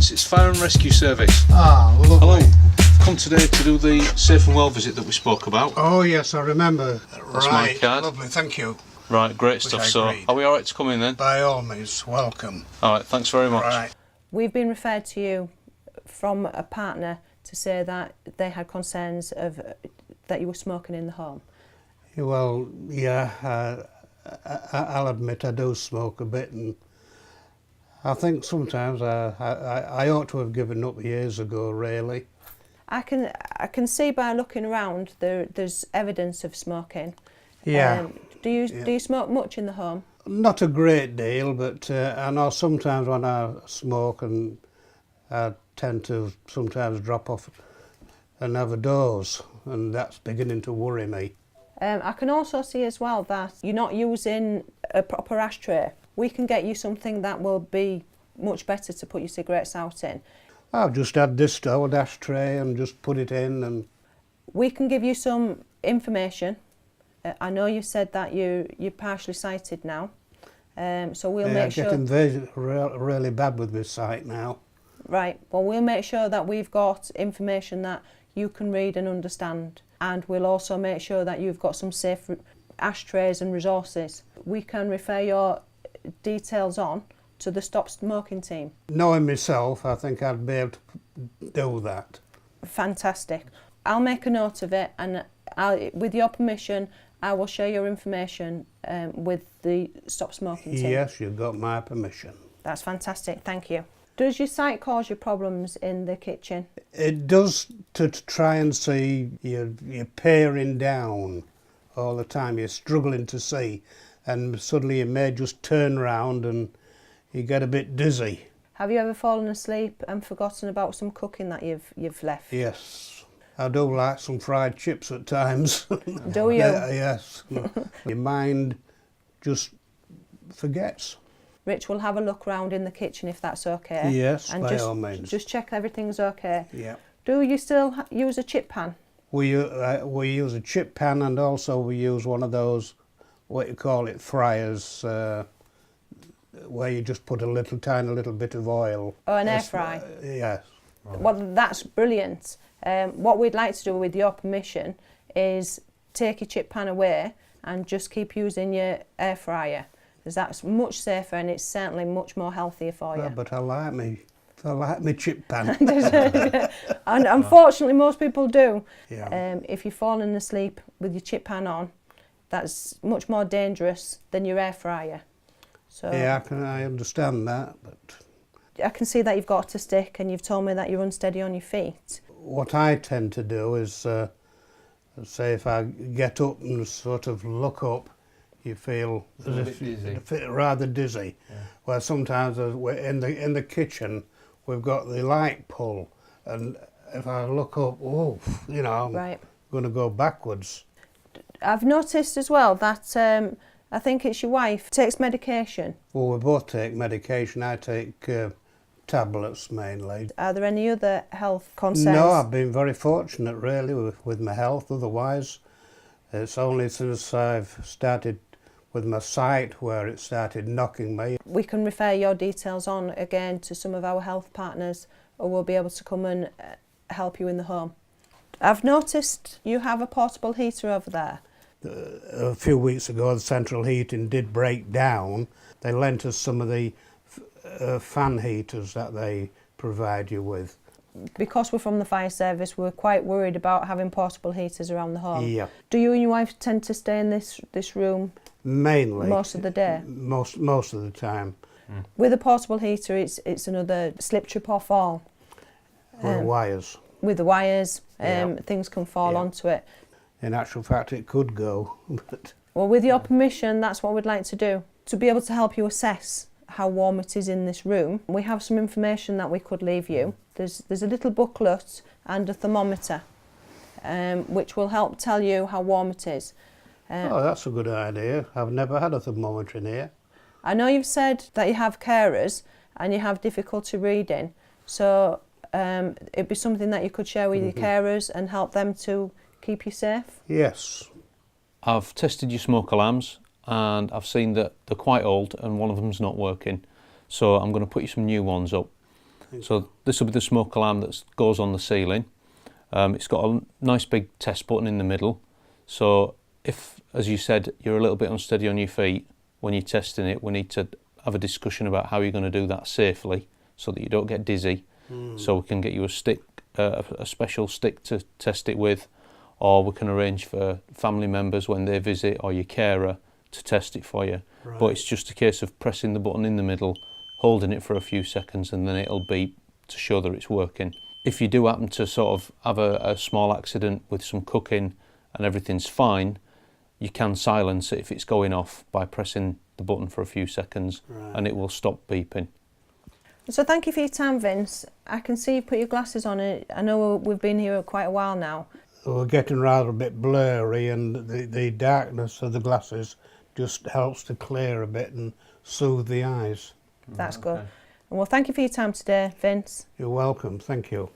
ambulance, it's Fire and Rescue Service. Ah, lovely. Hello. I've come today to do the Safe and Well visit that we spoke about. Oh yes, I remember. That's my card. Lovely, thank you. Right, great stuff. So, are we alright to come in then? By all means, welcome. Alright, thanks very much. Right. We've been referred to you from a partner to say that they had concerns of that you were smoking in the home. Well, yeah, I'll admit I do smoke a bit, and I think sometimes I ought to have given up years ago, really. I can see by looking around there's evidence of smoking. Yeah. Do you smoke much in the home? Not a great deal, but I know sometimes when I smoke, and I tend to sometimes drop off and have a doze, and that's beginning to worry me. I can also see as well that you're not using a proper ashtray. We can get you something that will be much better to put your cigarettes out in. I've just had this old ashtray and just put it in, and we can give you some information. I know you said that you're partially sighted now, so we'll make sure. I'm getting really bad with this sight now. Right. Well, we'll make sure that we've got information that you can read and understand, and we'll also make sure that you've got some safe ashtrays and resources. We can refer your details on to the Stop Smoking team. Knowing myself, I think I'd be able to do that. Fantastic. I'll make a note of it, and with your permission, I will share your information with the Stop Smoking team. Yes, you've got my permission. That's fantastic, thank you. Does your sight cause you problems in the kitchen? It does, to try and see. You're peering down all the time, you're struggling to see, and suddenly you may just turn round and you get a bit dizzy. Have you ever fallen asleep and forgotten about some cooking that you've left? Yes, I do like some fried chips at times. Do you? Yes. Your mind just forgets. Rich will have a look round in the kitchen if that's okay. Yes, and by all means. Just check everything's okay. Yeah. Do you still use a chip pan? We use a chip pan, and also we use one of those, what you call it, fryers, where you just put a tiny little bit of oil. Oh, an air fry? Yes. Well, that's brilliant. What we'd like to do, with your permission, is take your chip pan away and just keep using your air fryer, because that's much safer and it's certainly much more healthier for you. Yeah, but I like me chip pan. And unfortunately most people do. Yeah. If you're falling asleep with your chip pan on, that's much more dangerous than your air fryer. So Yeah, I understand that, but I can see that you've got a stick, and you've told me that you're unsteady on your feet. what I tend to do is, say if I get up and sort of look up, you feel as if you feel rather dizzy. Yeah. Well, sometimes in the kitchen we've got the light pull, and if I look up, I'm Right. going to go backwards. I've noticed as well that I think it's your wife takes medication. Well, we both take medication. I take tablets mainly. Are there any other health concerns? No, I've been very fortunate really with my health. Otherwise, it's only since I've started with my sight where it started knocking me. We can refer your details on again to some of our health partners, or we'll be able to come and help you in the home. I've noticed you have a portable heater over there. A few weeks ago, the central heating did break down. They lent us some of the fan heaters that they provide you with. Because we're from the fire service, we're quite worried about having portable heaters around the home. Yeah. Do you and your wife tend to stay in this room Mainly. most of the day? Most of the time. With a portable heater, it's another slip, trip or fall. Or wires. With the wires, Yeah. things can fall Yeah. onto it. In actual fact, it could go. But Well, with your permission, that's what we'd like to do. To be able to help you assess how warm it is in this room, we have some information that we could leave you. There's a little booklet and a thermometer, which will help tell you how warm it is. oh, that's a good idea. I've never had a thermometer in here. I know you've said that you have carers and you have difficulty reading, so it'd be something that you could share with your carers and help them to keep you safe. Yes. I've tested your smoke alarms and I've seen that they're quite old and one of them's not working. So I'm going to put you some new ones up. So this will be the smoke alarm that goes on the ceiling. It's got a nice big test button in the middle. So if, as you said, you're a little bit unsteady on your feet when you're testing it, we need to have a discussion about how you're going to do that safely so that you don't get dizzy. So we can get you a stick, a special stick to test it with, or we can arrange for family members when they visit or your carer to test it for you. Right. But it's just a case of pressing the button in the middle, holding it for a few seconds, and then it'll beep to show that it's working. If you do happen to sort of have a small accident with some cooking and everything's fine, you can silence it if it's going off by pressing the button for a few seconds, and it will stop beeping. So thank you for your time, Vince. I can see you put your glasses on. I know we've been here quite a while now. We're getting rather a bit blurry, and the darkness of the glasses just helps to clear a bit and soothe the eyes. That's good. Well, thank you for your time today, Vince. You're welcome, thank you.